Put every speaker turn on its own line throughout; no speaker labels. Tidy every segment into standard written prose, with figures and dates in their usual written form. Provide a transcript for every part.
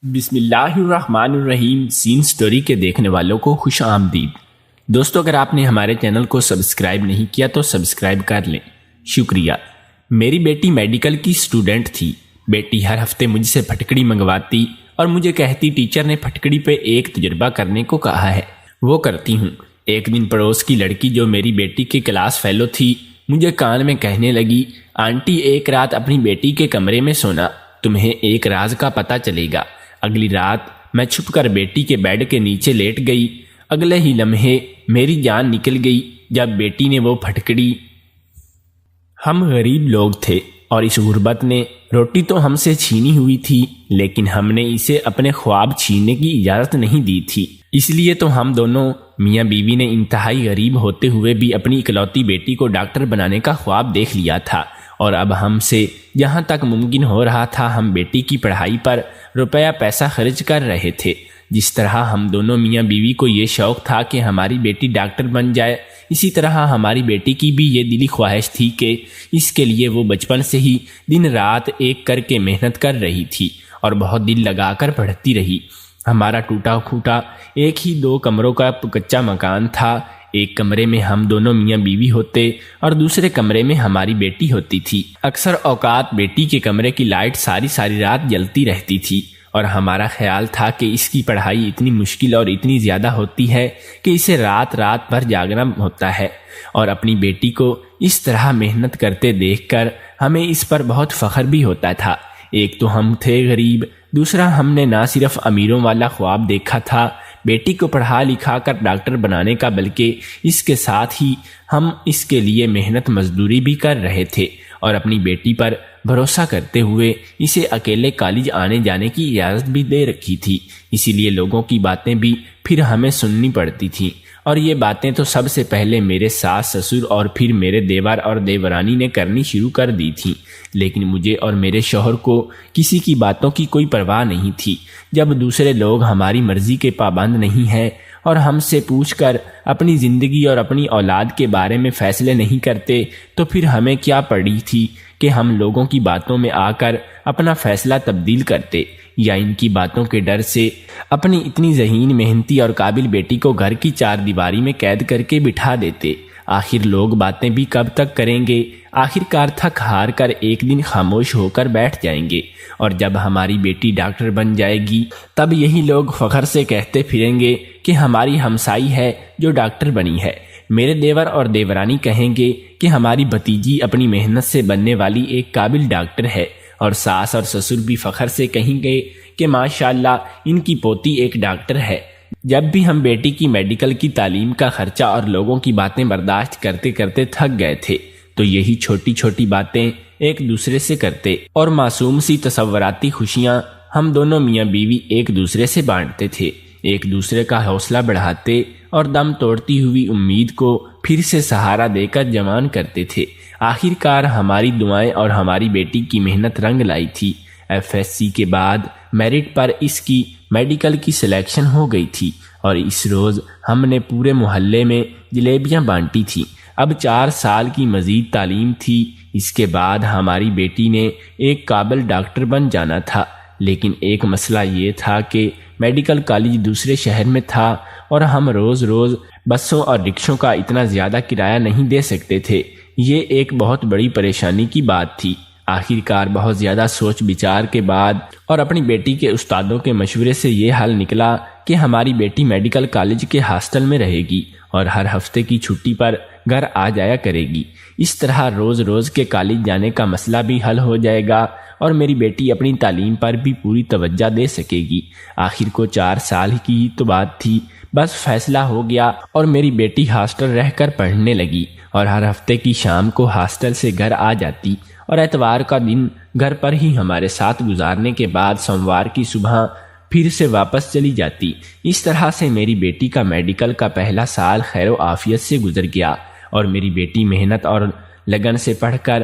بسم اللہ الرحمن الرحیم. سین سٹوری کے دیکھنے والوں کو خوش آمدید. دوستو، اگر آپ نے ہمارے چینل کو سبسکرائب نہیں کیا تو سبسکرائب کر لیں. شکریہ. میری بیٹی میڈیکل کی سٹوڈنٹ تھی. بیٹی ہر ہفتے مجھ سے پھٹکڑی منگواتی اور مجھے کہتی ٹیچر نے پھٹکڑی پہ ایک تجربہ کرنے کو کہا ہے. وہ کرتی ہوں. ایک دن پڑوس کی لڑکی جو میری بیٹی کے کلاس فیلو تھی مجھے کان میں کہنے لگی، آنٹی ایک رات اپنی بیٹی کے کمرے میں سونا، تمہیں ایک راز کا پتہ چلے گا. اگلی رات میں چھپ کر بیٹی کے بیڈ کے نیچے لیٹ گئی. اگلے ہی لمحے میری جان نکل گئی جب بیٹی نے وہ پھٹکڑی. ہم غریب لوگ تھے اور اس غربت نے روٹی تو ہم سے چھینی ہوئی تھی، لیکن ہم نے اسے اپنے خواب چھیننے کی اجازت نہیں دی تھی. اس لیے تو ہم دونوں میاں بیوی نے انتہائی غریب ہوتے ہوئے بھی اپنی اکلوتی بیٹی کو ڈاکٹر بنانے کا خواب دیکھ لیا تھا، اور اب ہم سے جہاں تک ممکن ہو رہا تھا ہم بیٹی کی پڑھائی پر روپیہ پیسہ خرچ کر رہے تھے. جس طرح ہم دونوں میاں بیوی کو یہ شوق تھا کہ ہماری بیٹی ڈاکٹر بن جائے، اسی طرح ہماری بیٹی کی بھی یہ دلی خواہش تھی کہ اس کے لیے وہ بچپن سے ہی دن رات ایک کر کے محنت کر رہی تھی اور بہت دل لگا کر پڑھتی رہی. ہمارا ٹوٹا پھوٹا ایک ہی 2 کمروں کا کچا مکان تھا. ایک کمرے میں ہم دونوں میاں بیوی ہوتے اور دوسرے کمرے میں ہماری بیٹی ہوتی تھی. اکثر اوقات بیٹی کے کمرے کی لائٹ ساری رات جلتی رہتی تھی اور ہمارا خیال تھا کہ اس کی پڑھائی اتنی مشکل اور اتنی زیادہ ہوتی ہے کہ اسے رات بھر جاگنا ہوتا ہے، اور اپنی بیٹی کو اس طرح محنت کرتے دیکھ کر ہمیں اس پر بہت فخر بھی ہوتا تھا. ایک تو ہم تھے غریب، دوسرا ہم نے نہ صرف امیروں والا خواب دیکھا تھا بیٹی کو پڑھا لکھا کر ڈاکٹر بنانے کا، بلکہ اس کے ساتھ ہی ہم اس کے لیے محنت مزدوری بھی کر رہے تھے اور اپنی بیٹی پر بھروسہ کرتے ہوئے اسے اکیلے کالج آنے جانے کی اجازت بھی دے رکھی تھی. اسی لیے لوگوں کی باتیں بھی پھر ہمیں سننی پڑتی تھیں، اور یہ باتیں تو سب سے پہلے میرے ساس سسر اور پھر میرے دیور اور دیورانی نے کرنی شروع کر دی تھی. لیکن مجھے اور میرے شوہر کو کسی کی باتوں کی کوئی پرواہ نہیں تھی. جب دوسرے لوگ ہماری مرضی کے پابند نہیں ہیں اور ہم سے پوچھ کر اپنی زندگی اور اپنی اولاد کے بارے میں فیصلے نہیں کرتے تو پھر ہمیں کیا پڑی تھی کہ ہم لوگوں کی باتوں میں آ کر اپنا فیصلہ تبدیل کرتے، یا ان کی باتوں کے ڈر سے اپنی اتنی ذہین محنتی اور قابل بیٹی کو گھر کی 4 دیواری میں قید کر کے بٹھا دیتے. آخر لوگ باتیں بھی کب تک کریں گے؟ آخر کار تھک ہار کر ایک دن خاموش ہو کر بیٹھ جائیں گے، اور جب ہماری بیٹی ڈاکٹر بن جائے گی تب یہی لوگ فخر سے کہتے پھریں گے کہ ہماری ہمسائی ہے جو ڈاکٹر بنی ہے. میرے دیور اور دیورانی کہیں گے کہ ہماری بھتیجی اپنی محنت سے بننے والی ایک قابل ڈاکٹر ہے، اور ساس اور سسر بھی فخر سے کہیں گے کہ ماشاءاللہ ان کی پوتی ایک ڈاکٹر ہے. جب بھی ہم بیٹی کی میڈیکل کی تعلیم کا خرچہ اور لوگوں کی باتیں برداشت کرتے کرتے تھک گئے تھے تو یہی چھوٹی چھوٹی باتیں ایک دوسرے سے کرتے اور معصوم سی تصوراتی خوشیاں ہم دونوں میاں بیوی ایک دوسرے سے بانٹتے تھے. ایک دوسرے کا حوصلہ بڑھاتے اور دم توڑتی ہوئی امید کو پھر سے سہارا دے کر جوان کرتے تھے. آخر کار ہماری دعائیں اور ہماری بیٹی کی محنت رنگ لائی تھی. FSC کے بعد میرٹ پر اس کی میڈیکل کی سلیکشن ہو گئی تھی، اور اس روز ہم نے پورے محلے میں جلیبیاں بانٹی تھی. اب 4 سال کی مزید تعلیم تھی. اس کے بعد ہماری بیٹی نے ایک قابل ڈاکٹر بن جانا تھا، لیکن ایک مسئلہ یہ تھا کہ میڈیکل کالج دوسرے شہر میں تھا اور ہم روز بسوں اور رکشوں کا اتنا زیادہ کرایہ نہیں دے سکتے تھے. یہ ایک بہت بڑی پریشانی کی بات تھی. آخر کار بہت زیادہ سوچ بچار کے بعد اور اپنی بیٹی کے استادوں کے مشورے سے یہ حل نکلا کہ ہماری بیٹی میڈیکل کالج کے ہاسٹل میں رہے گی اور ہر ہفتے کی چھٹی پر گھر آ جایا کرے گی. اس طرح روز کے کالج جانے کا مسئلہ بھی حل ہو جائے گا اور میری بیٹی اپنی تعلیم پر بھی پوری توجہ دے سکے گی. آخر کو 4 سال کی تو بات تھی، بس فیصلہ ہو گیا اور میری بیٹی ہاسٹل رہ کر پڑھنے لگی اور ہر ہفتے کی شام کو ہاسٹل سے گھر آ جاتی اور اتوار کا دن گھر پر ہی ہمارے ساتھ گزارنے کے بعد سوموار کی صبح پھر سے واپس چلی جاتی. اس طرح سے میری بیٹی کا میڈیکل کا پہلا سال خیر و عافیت سے گزر گیا اور میری بیٹی محنت اور لگن سے پڑھ کر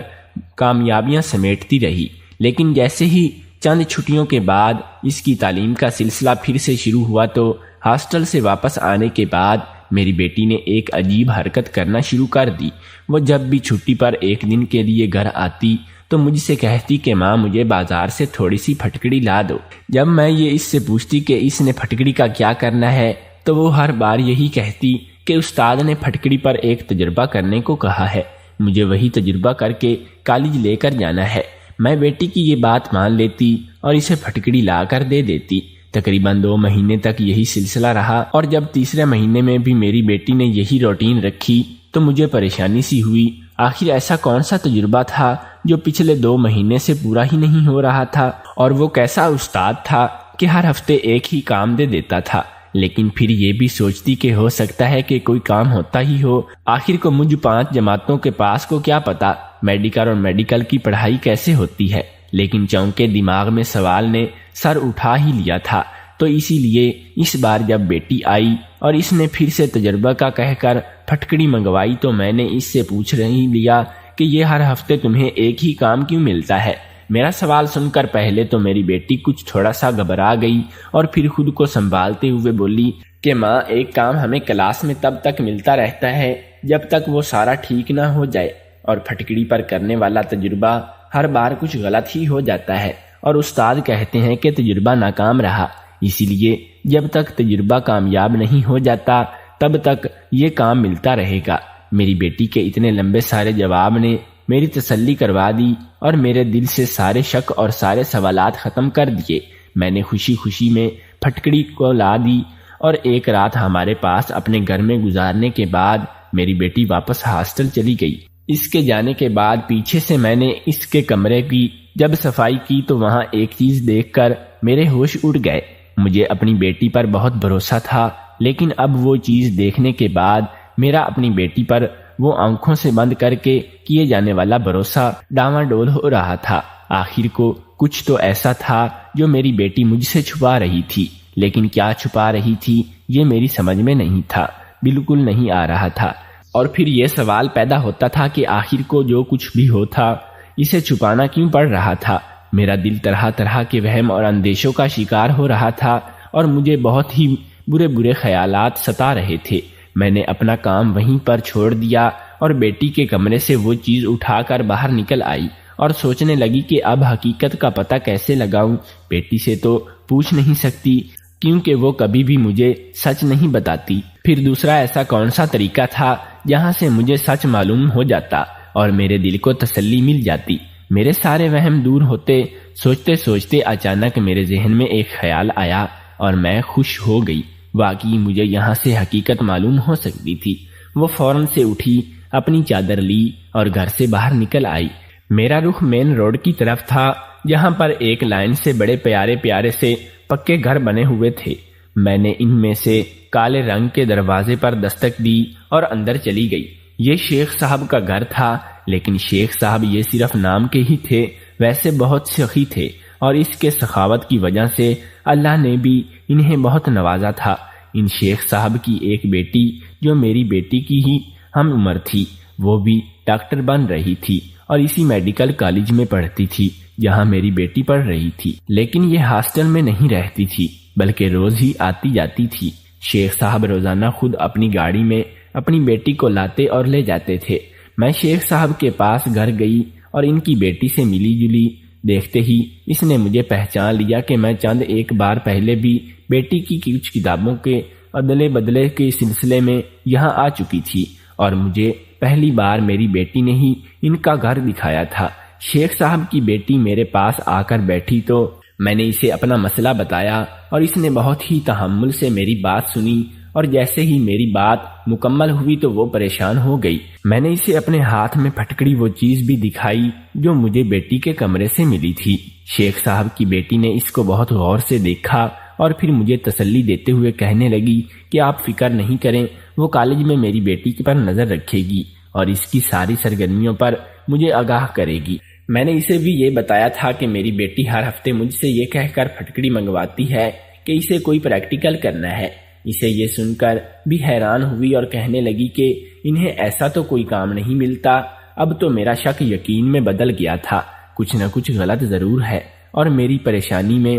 کامیابیاں سمیٹتی رہی. لیکن جیسے ہی چند چھٹیوں کے بعد اس کی تعلیم کا سلسلہ پھر سے شروع ہوا تو ہاسٹل سے واپس آنے کے بعد میری بیٹی نے ایک عجیب حرکت کرنا شروع کر دی. وہ جب بھی چھٹی پر ایک دن کے لیے گھر آتی تو مجھ سے کہتی کہ ماں مجھے بازار سے تھوڑی سی پھٹکڑی لا دو۔ جب میں یہ اس سے پوچھتی کہ اس نے پھٹکڑی کا کیا کرنا ہے تو وہ ہر بار یہی کہتی کہ استاد نے پھٹکڑی پر ایک تجربہ کرنے کو کہا ہے، مجھے وہی تجربہ کر کے کالج لے کر جانا ہے۔ میں بیٹی کی یہ بات مان لیتی اور اسے پھٹکڑی لا کر دے دیتی۔ تقریباً 2 مہینے تک یہی سلسلہ رہا، اور جب تیسرے مہینے میں بھی میری بیٹی نے یہی روٹین رکھی تو مجھے پریشانی سی ہوئی۔ آخر ایسا کون سا تجربہ تھا جو پچھلے 2 مہینے سے پورا ہی نہیں ہو رہا تھا، اور وہ کیسا استاد تھا کہ ہر ہفتے ایک ہی کام دے دیتا تھا؟ لیکن پھر یہ بھی سوچتی کہ ہو سکتا ہے کہ کوئی کام ہوتا ہی ہو۔ آخر کو مجھ 5 جماعتوں کے پاس کو کیا پتا میڈیکل اور میڈیکل کی پڑھائی کیسے ہوتی ہے، لیکن چونکہ دماغ میں سوال نے سر اٹھا ہی لیا تھا، تو اسی لیے اس بار جب بیٹی آئی اور اس نے پھر سے تجربہ کا کہہ کر پھٹکڑی منگوائی تو میں نے اس سے پوچھ رہی لیا کہ یہ ہر ہفتے تمہیں ایک ہی کام کیوں ملتا ہے؟ میرا سوال سن کر پہلے تو میری بیٹی کچھ تھوڑا سا گھبرا گئی، اور پھر خود کو سنبھالتے ہوئے بولی کہ ماں ایک کام ہمیں کلاس میں تب تک ملتا رہتا ہے جب تک وہ سارا ٹھیک نہ ہو جائے، اور پھٹکڑی پر کرنے والا تجربہ ہر بار کچھ غلط ہی ہو جاتا ہے، اور استاد کہتے ہیں کہ تجربہ ناکام رہا، اسی لیے جب تک تجربہ کامیاب نہیں ہو جاتا تب تک یہ کام ملتا رہے گا۔ میری بیٹی کے اتنے لمبے سارے جواب نے میری تسلی کروا دی اور میرے دل سے سارے شک اور سارے سوالات ختم کر دیے۔ میں نے خوشی خوشی میں پھٹکڑی کو لا دی، اور ایک رات ہمارے پاس اپنے گھر میں گزارنے کے بعد میری بیٹی واپس ہاسٹل چلی گئی۔ اس کے جانے کے بعد پیچھے سے میں نے اس کے کمرے کی جب صفائی کی تو وہاں ایک چیز دیکھ کر میرے ہوش اڑ گئے۔ مجھے اپنی بیٹی پر بہت بھروسہ تھا، لیکن اب وہ چیز دیکھنے کے بعد میرا اپنی بیٹی پر وہ آنکھوں سے بند کر کے کیے جانے والا بھروسہ ڈاواڈول ہو رہا تھا۔ آخر کو کچھ تو ایسا تھا جو میری بیٹی مجھ سے چھپا رہی تھی، لیکن کیا چھپا رہی تھی یہ میری سمجھ میں نہیں تھا، بالکل نہیں آ رہا تھا۔ اور پھر یہ سوال پیدا ہوتا تھا کہ آخر کو جو کچھ بھی ہو تھا اسے چھپانا کیوں پڑ رہا تھا؟ میرا دل طرح طرح کے وہم اور اندیشوں کا شکار ہو رہا تھا، اور مجھے بہت ہی برے خیالات ستا رہے تھے۔ میں نے اپنا کام وہیں پر چھوڑ دیا اور بیٹی کے کمرے سے وہ چیز اٹھا کر باہر نکل آئی اور سوچنے لگی کہ اب حقیقت کا پتہ کیسے لگاؤں۔ بیٹی سے تو پوچھ نہیں سکتی کیونکہ وہ کبھی بھی مجھے سچ نہیں بتاتی۔ پھر دوسرا ایسا کون سا طریقہ تھا جہاں سے مجھے سچ معلوم ہو جاتا اور میرے دل کو تسلی مل جاتی؟ میرے سارے وہم دور ہوتے سوچتے سوچتے اچانک میرے ذہن میں ایک خیال آیا اور میں خوش ہو گئی۔ واقعی مجھے یہاں سے حقیقت معلوم ہو سکتی تھی۔ وہ فوراً سے اٹھی، اپنی چادر لی اور گھر سے باہر نکل آئی۔ میرا رخ مین روڈ کی طرف تھا جہاں پر ایک لائن سے بڑے پیارے پیارے سے پکے گھر بنے ہوئے تھے۔ میں نے ان میں سے کالے رنگ کے دروازے پر دستک دی اور اندر چلی گئی۔ یہ شیخ صاحب کا گھر تھا، لیکن شیخ صاحب یہ صرف نام کے ہی تھے، ویسے بہت سخی تھے، اور اس کے سخاوت کی وجہ سے اللہ نے بھی انہیں بہت نوازا تھا۔ ان شیخ صاحب کی ایک بیٹی جو میری بیٹی کی ہی ہم عمر تھی، وہ بھی ڈاکٹر بن رہی تھی اور اسی میڈیکل کالج میں پڑھتی تھی جہاں میری بیٹی پڑھ رہی تھی، لیکن یہ ہاسٹل میں نہیں رہتی تھی بلکہ روز ہی آتی جاتی تھی۔ شیخ صاحب روزانہ خود اپنی گاڑی میں اپنی بیٹی کو لاتے اور لے جاتے تھے۔ میں شیخ صاحب کے پاس گھر گئی اور ان کی بیٹی سے ملی جلی۔ دیکھتے ہی اس نے مجھے پہچان لیا کہ میں چند ایک بار پہلے بھی بیٹی کی کچھ کتابوں کے ادلے بدلے کے سلسلے میں یہاں آ چکی تھی، اور مجھے پہلی بار میری بیٹی نے ہی ان کا گھر دکھایا تھا۔ شیخ صاحب کی بیٹی میرے پاس آ کر بیٹھی تو میں نے اسے اپنا مسئلہ بتایا اور اس نے بہت ہی تحمل سے میری بات سنی، اور جیسے ہی میری بات مکمل ہوئی تو وہ پریشان ہو گئی۔ میں نے اسے اپنے ہاتھ میں پھٹکڑی وہ چیز بھی دکھائی جو مجھے بیٹی کے کمرے سے ملی تھی۔ شیخ صاحب کی بیٹی نے اس کو بہت غور سے دیکھا اور پھر مجھے تسلی دیتے ہوئے کہنے لگی کہ آپ فکر نہیں کریں، وہ کالج میں میری بیٹی پر نظر رکھے گی اور اس کی ساری سرگرمیوں پر مجھے آگاہ کرے گی۔ میں نے اسے بھی یہ بتایا تھا کہ میری بیٹی ہر ہفتے مجھ سے یہ کہہ کر پھٹکڑی منگواتی ہے کہ اسے کوئی پریکٹیکل کرنا ہے۔ اسے یہ سن کر بھی حیران ہوئی اور کہنے لگی کہ انہیں ایسا تو کوئی کام نہیں ملتا۔ اب تو میرا شک یقین میں بدل گیا تھا، کچھ نہ کچھ غلط ضرور ہے، اور میری پریشانی میں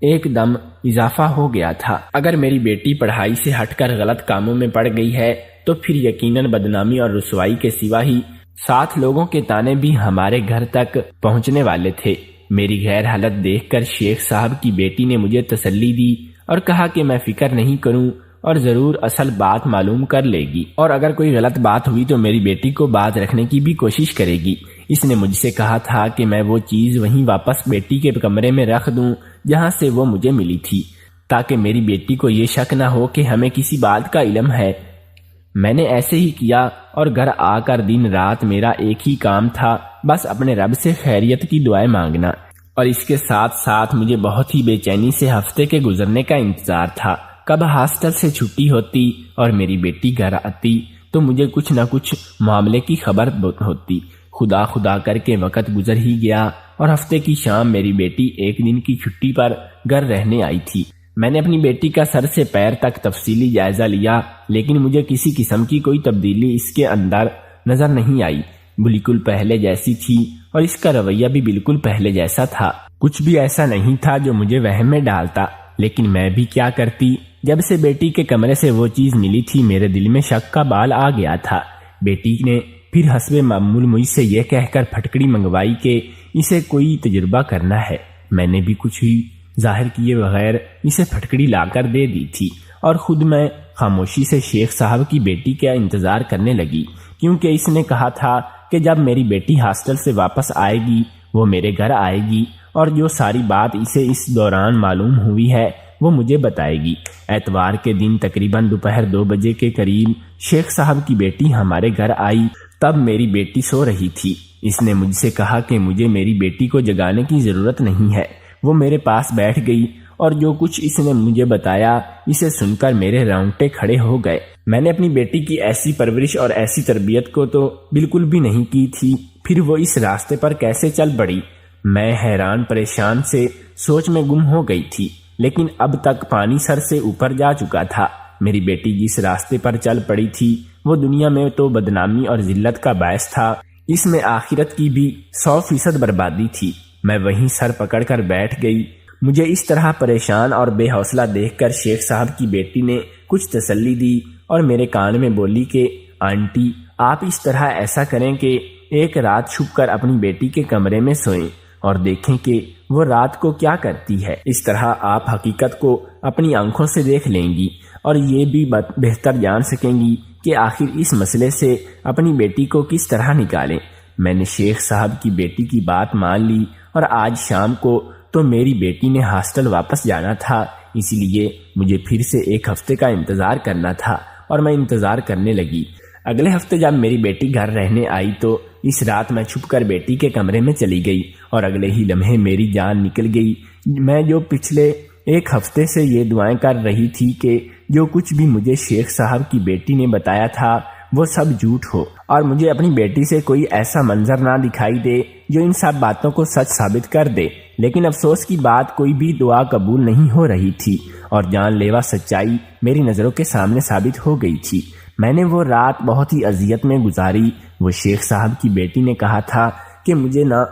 ایک دم اضافہ ہو گیا تھا۔ اگر میری بیٹی پڑھائی سے ہٹ کر غلط کاموں میں پڑ گئی ہے تو پھر یقیناً بدنامی اور رسوائی کے سوا ہی 7 لوگوں کے تانے بھی ہمارے گھر تک پہنچنے والے تھے۔ میری غیر حالت دیکھ کر شیخ صاحب کی بیٹی نے مجھے تسلی دی اور کہا کہ میں فکر نہیں کروں اور ضرور اصل بات معلوم کر لے گی، اور اگر کوئی غلط بات ہوئی تو میری بیٹی کو باز رکھنے کی بھی کوشش کرے گی۔ اس نے مجھ سے کہا تھا کہ میں وہ چیز وہیں واپس بیٹی کے کمرے میں رکھ دوں جہاں سے وہ مجھے ملی تھی، تاکہ میری بیٹی کو یہ شک نہ ہو کہ ہمیں کسی بات کا علم ہے۔ میں نے ایسے ہی کیا اور گھر آ کر دن رات میرا ایک ہی کام تھا، بس اپنے رب سے خیریت کی دعائیں مانگنا، اور اس کے ساتھ ساتھ مجھے بہت ہی بے چینی سے ہفتے کے گزرنے کا انتظار تھا۔ کب ہاسٹل سے چھٹی ہوتی اور میری بیٹی گھر آتی تو مجھے کچھ نہ کچھ معاملے کی خبر ہوتی۔ خدا خدا کر کے وقت گزر ہی گیا اور ہفتے کی شام میری بیٹی ایک دن کی چھٹی پر گھر رہنے آئی تھی۔ میں نے اپنی بیٹی کا سر سے پیر تک تفصیلی جائزہ لیا، لیکن مجھے کسی قسم کی کوئی تبدیلی اس کے اندر نظر نہیں آئی۔ بالکل پہلے جیسی تھی اور اس کا رویہ بھی بالکل پہلے جیسا تھا۔ کچھ بھی ایسا نہیں تھا جو مجھے وہم میں ڈالتا، لیکن میں بھی کیا کرتی؟ جب سے بیٹی کے کمرے سے وہ چیز ملی تھی میرے دل میں شک کا بال آ گیا تھا۔ بیٹی نے پھر حسب معمول مجھ سے یہ کہہ کر پھٹکڑی منگوائی کہ اسے کوئی تجربہ کرنا ہے۔ میں نے بھی کچھ ہی ظاہر کیے بغیر اسے پھٹکڑی لا کر دے دی تھی، اور خود میں خاموشی سے شیخ صاحب کی بیٹی کا انتظار کرنے لگی، کیونکہ اس نے کہا تھا کہ جب میری بیٹی ہاسٹل سے واپس آئے گی وہ میرے گھر آئے گی، اور جو ساری بات اسے اس دوران معلوم ہوئی ہے وہ مجھے بتائے گی۔ اتوار کے دن تقریباً دوپہر 2 بجے کے قریب شیخ صاحب کی بیٹی ہمارے گھر آئی۔ تب میری بیٹی سو رہی تھی۔ اس نے مجھ سے کہا کہ مجھے میری بیٹی کو جگانے کی ضرورت نہیں ہے۔ وہ میرے پاس بیٹھ گئی اور جو کچھ اس نے مجھے بتایا اسے سن کر میرے رونگٹے کھڑے ہو گئے۔ میں نے اپنی بیٹی کی ایسی پرورش اور ایسی تربیت کو تو بالکل بھی نہیں کی تھی، پھر وہ اس راستے پر کیسے چل پڑی؟ میں حیران پریشان سے سوچ میں گم ہو گئی تھی، لیکن اب تک پانی سر سے اوپر جا چکا تھا۔ میری بیٹی جس راستے پر چل پڑی تھی وہ دنیا میں تو بدنامی اور ذلت کا باعث تھا، اس میں آخرت کی بھی 100% بربادی تھی۔ میں وہیں سر پکڑ کر بیٹھ گئی۔ مجھے اس طرح پریشان اور بے حوصلہ دیکھ کر شیخ صاحب کی بیٹی نے کچھ تسلی دی اور میرے کان میں بولی کہ آنٹی آپ اس طرح ایسا کریں کہ ایک رات چھپ کر اپنی بیٹی کے کمرے میں سوئیں اور دیکھیں کہ وہ رات کو کیا کرتی ہے۔ اس طرح آپ حقیقت کو اپنی آنکھوں سے دیکھ لیں گی اور یہ بھی بہتر جان سکیں گی کہ آخر اس مسئلے سے اپنی بیٹی کو کس طرح نکالیں۔ میں نے شیخ صاحب کی بیٹی کی بات مان لی اور آج شام کو تو میری بیٹی نے ہاسٹل واپس جانا تھا، اس لیے مجھے پھر سے 1 ہفتے کا انتظار کرنا تھا اور میں انتظار کرنے لگی۔ اگلے ہفتے جب میری بیٹی گھر رہنے آئی تو اس رات میں چھپ کر بیٹی کے کمرے میں چلی گئی اور اگلے ہی لمحے میری جان نکل گئی۔ میں جو پچھلے 1 ہفتے سے یہ دعائیں کر رہی تھی کہ جو کچھ بھی مجھے شیخ صاحب کی بیٹی نے بتایا تھا وہ سب جھوٹ ہو اور مجھے اپنی بیٹی سے کوئی ایسا منظر نہ دکھائی دے جو ان سب باتوں کو سچ ثابت کر دے، لیکن افسوس کی بات کوئی بھی دعا قبول نہیں ہو رہی تھی اور جان لیوا سچائی میری نظروں کے سامنے ثابت ہو گئی تھی۔ میں نے وہ رات بہت ہی اذیت میں گزاری۔ وہ شیخ صاحب کی بیٹی نے کہا تھا کہ مجھے نہ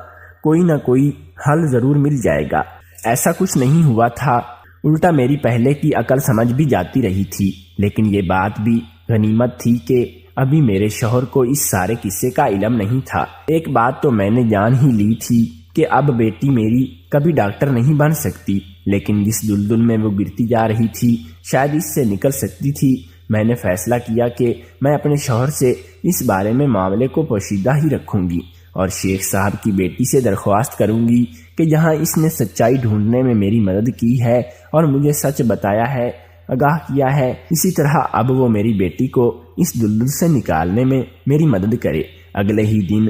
کوئی حل ضرور مل جائے گا، ایسا کچھ نہیں ہوا تھا، الٹا میری پہلے کی عقل سمجھ بھی جاتی رہی تھی، لیکن یہ بات بھی غنیمت تھی کہ ابھی میرے شوہر کو اس سارے قصے کا علم نہیں تھا۔ ایک بات تو میں نے جان ہی لی تھی کہ اب بیٹی میری کبھی ڈاکٹر نہیں بن سکتی، لیکن جس دلدل میں وہ گرتی جا رہی تھی شاید اس سے نکل سکتی تھی۔ میں نے فیصلہ کیا کہ میں اپنے شوہر سے اس بارے میں معاملے کو پوشیدہ ہی رکھوں گی اور شیخ صاحب کی بیٹی سے درخواست کروں گی کہ جہاں اس نے سچائی ڈھونڈنے میں میری مدد کی ہے اور مجھے سچ بتایا ہے، آگاہ کیا ہے، اسی طرح اب وہ میری بیٹی کو اس دلدل سے نکالنے میں میری مدد کرے۔ اگلے ہی دن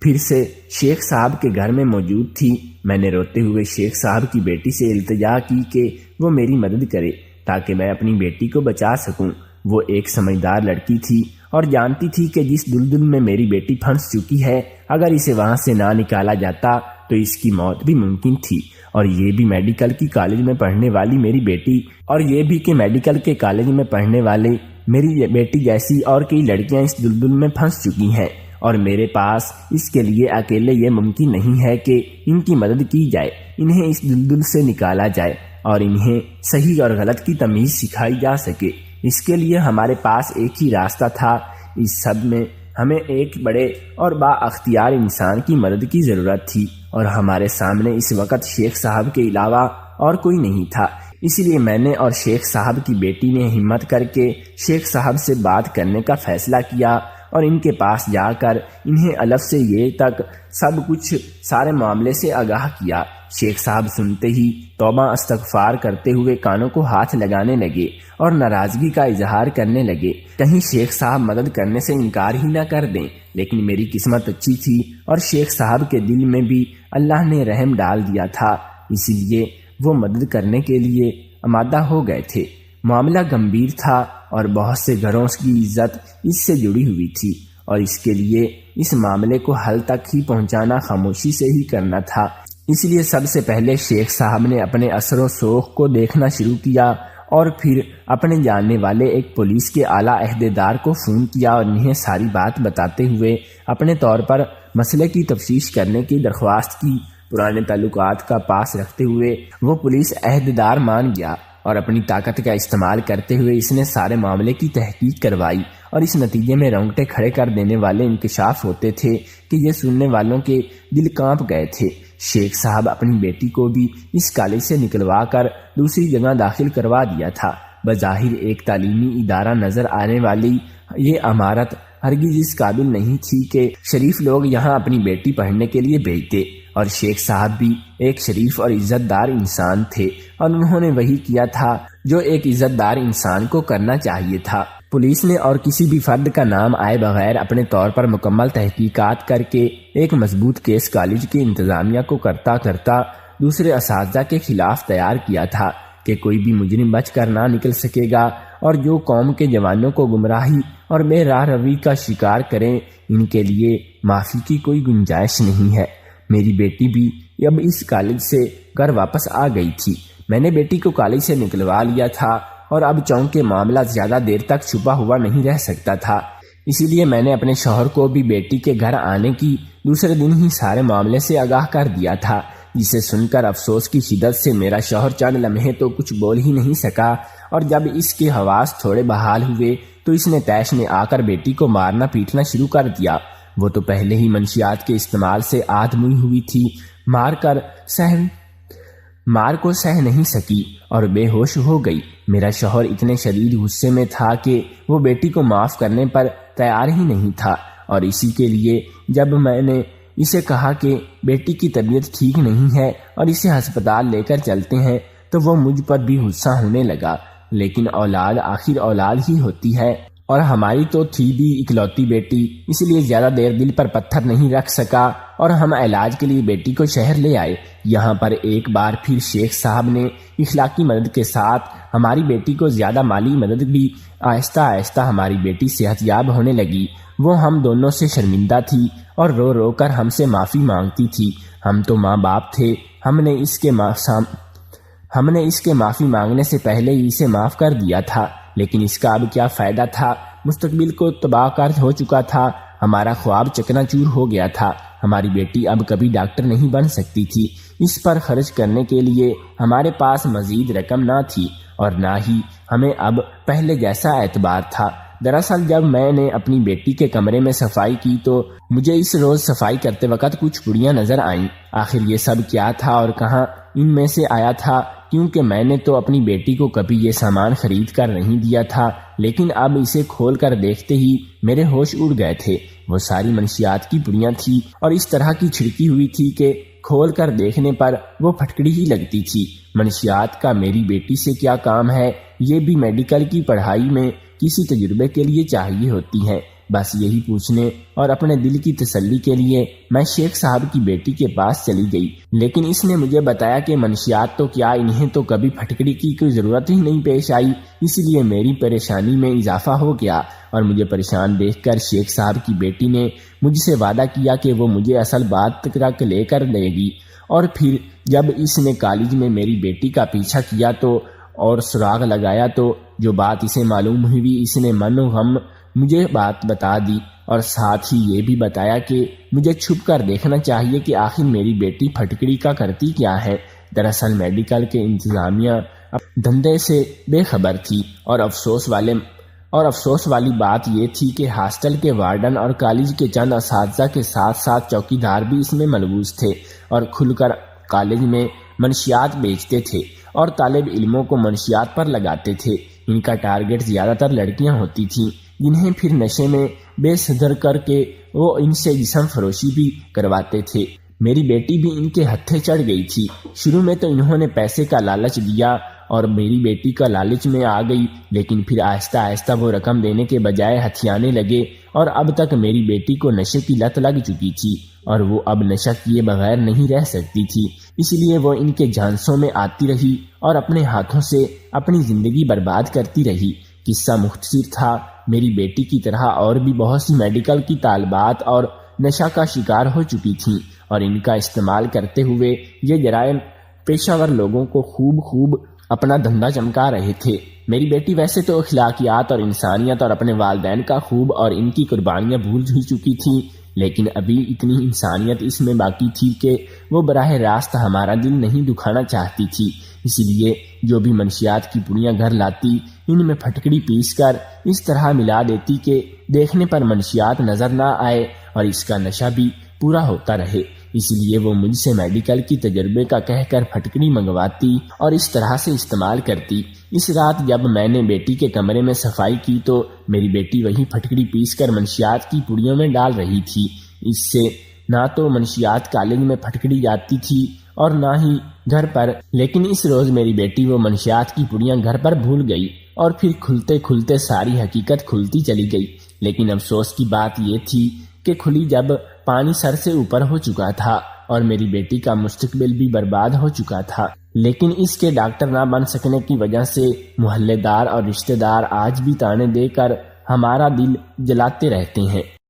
پھر سے شیخ صاحب کے گھر میں موجود تھی۔ میں نے روتے ہوئے شیخ صاحب کی بیٹی سے التجا کی کہ وہ میری مدد کرے تاکہ میں اپنی بیٹی کو بچا سکوں۔ وہ ایک سمجھدار لڑکی تھی اور جانتی تھی کہ جس دلدل میں میری بیٹی پھنس چکی ہے اگر اسے وہاں سے نہ نکالا جاتا تو اس کی موت بھی ممکن تھی، اور یہ بھی میڈیکل کی کالج میں پڑھنے والی میری بیٹی، اور یہ بھی کہ میڈیکل کے کالج میں پڑھنے والے میری بیٹی جیسی اور کئی لڑکیاں اس دلدل میں پھنس چکی ہیں، اور میرے پاس اس کے لیے اکیلے یہ ممکن نہیں ہے کہ ان کی مدد کی جائے، انہیں اس دلدل سے نکالا جائے اور انہیں صحیح اور غلط کی تمیز سکھائی جا سکے۔ اس کے لیے ہمارے پاس ایک ہی راستہ تھا۔ اس سب میں ہمیں ایک بڑے اور با اختیار انسان کی مدد کی ضرورت تھی اور ہمارے سامنے اس وقت شیخ صاحب کے علاوہ اور کوئی نہیں تھا۔ اس لیے میں نے اور شیخ صاحب کی بیٹی نے ہمت کر کے شیخ صاحب سے بات کرنے کا فیصلہ کیا اور ان کے پاس جا کر انہیں الف سے یہ تک سب کچھ سارے معاملے سے آگاہ کیا۔ شیخ صاحب سنتے ہی توبہ استغفار کرتے ہوئے کانوں کو ہاتھ لگانے لگے اور ناراضگی کا اظہار کرنے لگے، کہیں شیخ صاحب مدد کرنے سے انکار ہی نہ کر دیں۔ لیکن میری قسمت اچھی تھی اور شیخ صاحب کے دل میں بھی اللہ نے رحم ڈال دیا تھا، اس لیے وہ مدد کرنے کے لیے آمادہ ہو گئے تھے۔ معاملہ گمبھیر تھا اور بہت سے گھروں کی عزت اس سے جڑی ہوئی تھی اور اس کے لیے اس معاملے کو حل تک ہی پہنچانا خاموشی سے ہی کرنا تھا۔ اس لیے سب سے پہلے شیخ صاحب نے اپنے اثر و سوق کو دیکھنا شروع کیا اور پھر اپنے جاننے والے ایک پولیس کے اعلیٰ عہدیدار کو فون کیا اور انہیں ساری بات بتاتے ہوئے اپنے طور پر مسئلے کی تفتیش کرنے کی درخواست کی۔ پرانے تعلقات کا پاس رکھتے ہوئے وہ پولیس عہدیدار مان گیا اور اپنی طاقت کا استعمال کرتے ہوئے اس نے سارے معاملے کی تحقیق کروائی اور اس نتیجے میں رونگٹے کھڑے کر دینے والے انکشاف ہوتے تھے کہ یہ سننے والوں کے دل کانپ گئے تھے۔ شیخ صاحب اپنی بیٹی کو بھی اس کالج سے نکلوا کر دوسری جگہ داخل کروا دیا تھا۔ بظاہر ایک تعلیمی ادارہ نظر آنے والی یہ عمارت ہرگز اس قابل نہیں تھی کہ شریف لوگ یہاں اپنی بیٹی پڑھنے کے لیے بھیجتے، اور شیخ صاحب بھی ایک شریف اور عزت دار انسان تھے اور انہوں نے وہی کیا تھا جو ایک عزت دار انسان کو کرنا چاہیے تھا۔ پولیس نے اور کسی بھی فرد کا نام آئے بغیر اپنے طور پر مکمل تحقیقات کر کے ایک مضبوط کیس کالج کی انتظامیہ کو کرتا دوسرے اساتذہ کے خلاف تیار کیا تھا کہ کوئی بھی مجرم بچ کر نہ نکل سکے گا، اور جو قوم کے جوانوں کو گمراہی اور بے راہ روی کا شکار کریں ان کے لیے معافی کی کوئی گنجائش نہیں ہے۔ میری بیٹی بھی اب اس کالج سے گھر واپس آ گئی تھی۔ میں نے بیٹی کو کالج سے نکلوا لیا تھا اور اب چونکہ معاملہ زیادہ دیر تک چھپا ہوا نہیں رہ سکتا تھا، اسی لیے میں نے اپنے شوہر کو بھی بیٹی کے گھر آنے کی دوسرے دن ہی سارے معاملے سے آگاہ کر دیا تھا، جسے سن کر افسوس کی شدت سے میرا شوہر چند لمحے تو کچھ بول ہی نہیں سکا، اور جب اس کے حواس تھوڑے بحال ہوئے تو اس نے تیش میں آ کر بیٹی کو مارنا پیٹنا شروع کر دیا۔ وہ تو پہلے ہی منشیات کے استعمال سے آدھموئی ہوئی تھی، مار کو سہ نہیں سکی اور بے ہوش ہو گئی۔ میرا شوہر اتنے شدید غصے میں تھا کہ وہ بیٹی کو معاف کرنے پر تیار ہی نہیں تھا، اور اسی کے لیے جب میں نے اسے کہا کہ بیٹی کی طبیعت ٹھیک نہیں ہے اور اسے ہسپتال لے کر چلتے ہیں تو وہ مجھ پر بھی غصہ ہونے لگا۔ لیکن اولاد آخر اولاد ہی ہوتی ہے، اور ہماری تو تھی بھی اکلوتی بیٹی، اس لیے زیادہ دیر دل پر پتھر نہیں رکھ سکا اور ہم علاج کے لیے بیٹی کو شہر لے آئے۔ یہاں پر ایک بار پھر شیخ صاحب نے اخلاقی مدد کے ساتھ ہماری بیٹی کو زیادہ مالی مدد بھی آہستہ آہستہ ہماری بیٹی صحت یاب ہونے لگی۔ وہ ہم دونوں سے شرمندہ تھی اور رو رو کر ہم سے معافی مانگتی تھی۔ ہم تو ماں باپ تھے، ہم نے اس کے معافی مانگنے سے پہلے ہی اسے معاف کر دیا تھا، لیکن اس کا اب کیا فائدہ تھا؟ مستقبل کو تباہ کر ہو چکا تھا، ہمارا خواب چکنا چور ہو گیا تھا۔ ہماری بیٹی اب کبھی ڈاکٹر نہیں بن سکتی تھی، اس پر خرچ کرنے کے لیے ہمارے پاس مزید رقم نہ تھی اور نہ ہی ہمیں اب پہلے جیسا اعتبار تھا۔ دراصل جب میں نے اپنی بیٹی کے کمرے میں صفائی کی تو مجھے اس روز صفائی کرتے وقت کچھ پڑیاں نظر آئیں۔ آخر یہ سب کیا تھا اور کہاں ان میں سے آیا تھا؟ کیونکہ میں نے تو اپنی بیٹی کو کبھی یہ سامان خرید کر نہیں دیا تھا، لیکن اب اسے کھول کر دیکھتے ہی میرے ہوش اڑ گئے تھے۔ وہ ساری منشیات کی پڑیاں تھی اور اس طرح کی چھڑکی ہوئی تھی کہ کھول کر دیکھنے پر وہ پھٹکڑی ہی لگتی تھی۔ منشیات کا میری بیٹی سے کیا کام ہے؟ یہ بھی میڈیکل کی پڑھائی میں کسی تجربے کے لیے چاہیے ہوتی ہے۔ بس یہی پوچھنے اور اپنے دل کی تسلی کے لیے میں شیخ صاحب کی بیٹی کے پاس چلی گئی، لیکن اس نے مجھے بتایا کہ منشیات تو کیا، انہیں تو کبھی پھٹکڑی کی کوئی ضرورت ہی نہیں پیش آئی۔ اس لیے میری پریشانی میں اضافہ ہو گیا اور مجھے پریشان دیکھ کر شیخ صاحب کی بیٹی نے مجھ سے وعدہ کیا کہ وہ مجھے اصل بات تک لے کر دے گی، اور پھر جب اس نے کالج میں میری بیٹی کا پیچھا کیا تو اور سراغ لگایا تو جو بات اسے معلوم ہوئی، اس نے من و غم مجھے بات بتا دی اور ساتھ ہی یہ بھی بتایا کہ مجھے چھپ کر دیکھنا چاہیے کہ آخر میری بیٹی پھٹکڑی کا کرتی کیا ہے۔ دراصل میڈیکل کے انتظامیہ دھندے سے بے خبر تھی اور افسوس والے اور افسوس والی بات یہ تھی کہ ہاسٹل کے وارڈن اور کالج کے چند اساتذہ کے ساتھ ساتھ چوکیدار بھی اس میں ملوث تھے اور کھل کر کالج میں منشیات بیچتے تھے اور طالب علموں کو منشیات پر لگاتے تھے۔ ان کا ٹارگٹ زیادہ تر لڑکیاں ہوتی تھیں، جنہیں پھر نشے میں بے صدر کر کے وہ ان سے جسم فروشی بھی کرواتے تھے۔ میری بیٹی بھی ان کے ہتھے چڑھ گئی تھی۔ شروع میں تو انہوں نے پیسے کا لالچ دیا اور میری بیٹی کا لالچ میں آ گئی، لیکن پھر آہستہ آہستہ وہ رقم دینے کے بجائے ہتھیانے لگے اور اب تک میری بیٹی کو نشے کی لت لگ چکی تھی اور وہ اب نشہ کیے بغیر نہیں رہ سکتی تھی۔ اس لیے وہ ان کے جھانسوں میں آتی رہی اور اپنے ہاتھوں سے اپنی زندگی برباد کرتی رہی۔ قصہ مختصر تھا، میری بیٹی کی طرح اور بھی بہت سی میڈیکل کی طالبات اور نشہ کا شکار ہو چکی تھیں اور ان کا استعمال کرتے ہوئے یہ جرائم پیشہ ور لوگوں کو خوب اپنا دھندا چمکا رہے تھے۔ میری بیٹی ویسے تو اخلاقیات اور انسانیت اور اپنے والدین کا خوب اور ان کی قربانیاں بھول ہی چکی تھی، لیکن ابھی اتنی انسانیت اس میں باقی تھی کہ وہ براہ راست ہمارا دل نہیں دکھانا چاہتی تھی۔ اسی لیے جو بھی منشیات کی پڑیاں گھر لاتی، ان میں پھٹکڑی پیس کر اس طرح ملا دیتی کہ دیکھنے پر منشیات نظر نہ آئے اور اس کا نشہ بھی پورا ہوتا رہے۔ اس لیے وہ مجھ سے میڈیکل کی تجربے کا کہہ کر پھٹکڑی منگواتی اور اس طرح سے استعمال کرتی۔ اس رات جب میں نے بیٹی کے کمرے میں صفائی کی تو میری بیٹی وہی پھٹکڑی پیس کر منشیات کی پڑیوں میں ڈال رہی تھی۔ اس سے نہ تو منشیات کالج میں پھٹکڑی جاتی تھی اور نہ ہی گھر پر، لیکن اس روز میری بیٹی وہ منشیات کی پڑیاں گھر پر بھول گئی اور پھر کھلتے کھلتے ساری حقیقت کھلتی چلی گئی۔ لیکن افسوس کی بات یہ تھی کہ کھلی جب پانی سر سے اوپر ہو چکا تھا اور میری بیٹی کا مستقبل بھی برباد ہو چکا تھا۔ لیکن اس کے ڈاکٹر نہ بن سکنے کی وجہ سے محلے دار اور رشتہ دار آج بھی تانے دے کر ہمارا دل جلاتے رہتے ہیں۔